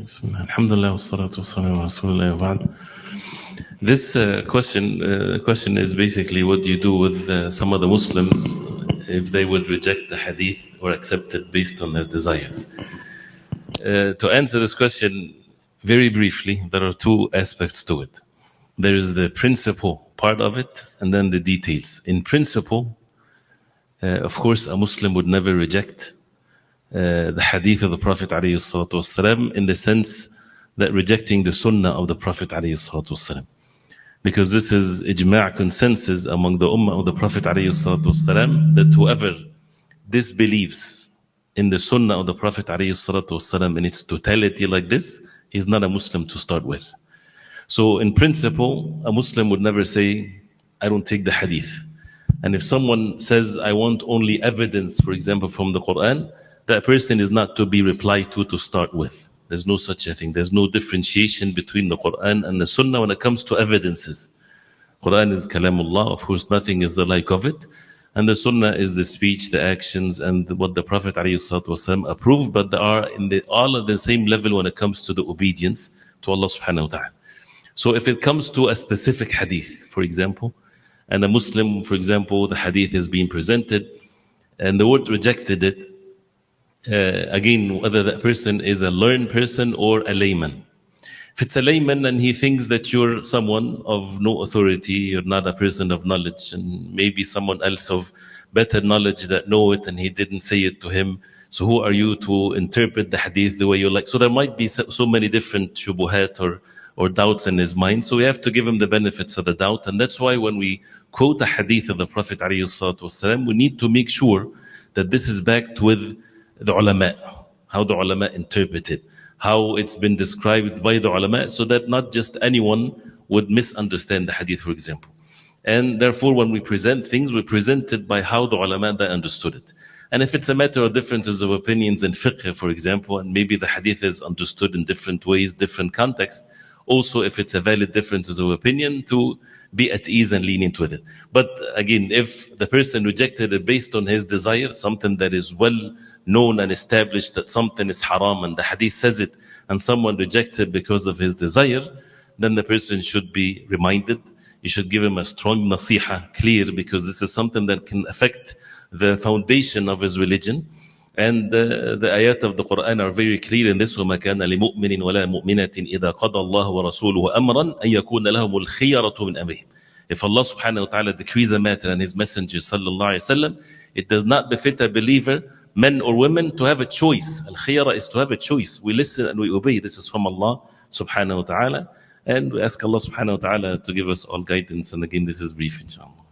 Bismillah. Alhamdulillah, wassalatu wassalamu ala rasulillah wa ba'd. This question is basically, what do you do with some of the Muslims if they would reject the hadith or accept it based on their desires? To answer this question very briefly, there are two aspects to it. There is the principle part of it, and then the details. In principle, of course, a Muslim would never reject the hadith of the Prophet ﷺ in the sense that rejecting the sunnah of the Prophet ﷺ. Because this is ijma' consensus among the ummah of the Prophet ﷺ that whoever disbelieves in the sunnah of the Prophet ﷺ in its totality like this, he's not a Muslim to start with. So in principle, a Muslim would never say, I don't take the hadith. And if someone says, I want only evidence, for example, from the Quran, that person is not to be replied to start with. There's no such a thing. There's no differentiation between the Quran and the Sunnah when it comes to evidences. Quran is kalamullah, of course, nothing is the like of it. And the Sunnah is the speech, the actions, and what the Prophet ﷺ approved, but they are all at the same level when it comes to the obedience to Allah subhanahu wa ta'ala. So if it comes to a specific hadith, for example, and a Muslim, for example, the hadith is being presented, and the word rejected it, again, whether that person is a learned person or a layman. If it's a layman and he thinks that you're someone of no authority, you're not a person of knowledge, and maybe someone else of better knowledge that know it and he didn't say it to him, so who are you to interpret the hadith the way you like? So there might be so many different shubuhat or doubts in his mind, so we have to give him the benefits of the doubt. And that's why when we quote a hadith of the Prophet ﷺ, we need to make sure that this is backed with the ulama, how the ulama interpret it, how it's been described by the ulama, so that not just anyone would misunderstand the hadith, for example. And therefore, when we present things, we present it by how the ulama that understood it. And if it's a matter of differences of opinions in fiqh, for example, and maybe the hadith is understood in different ways, different contexts, also if it's a valid differences of opinion, to be at ease and lenient with it. But again, if the person rejected it based on his desire, something that is well known and established that something is haram and the hadith says it, and someone rejects it because of his desire, then the person should be reminded. You should give him a strong nasiha, clear, because this is something that can affect the foundation of his religion. And the ayat of the Quran are very clear in this. وَمَا كَانَ لِمُؤْمِنٍ وَلَا مُؤْمِنَةٍ إِذَا قَضَى اللَّهُ وَرَسُولُهُ أَمْرًا أَن يَكُونَ لَهُمُ الْخِيَرَةُ مِنْ أَمْرِهِمْ. If Allah subhanahu wa ta'ala decrees a matter and His Messenger sallallahu alayhi wa sallam, it does not befit a believer, men or women, to have a choice. Al-khiyara is to have a choice. We listen and we obey. This is from Allah subhanahu wa ta'ala. And we ask Allah subhanahu wa ta'ala to give us all guidance. And again, this is brief, inshallah.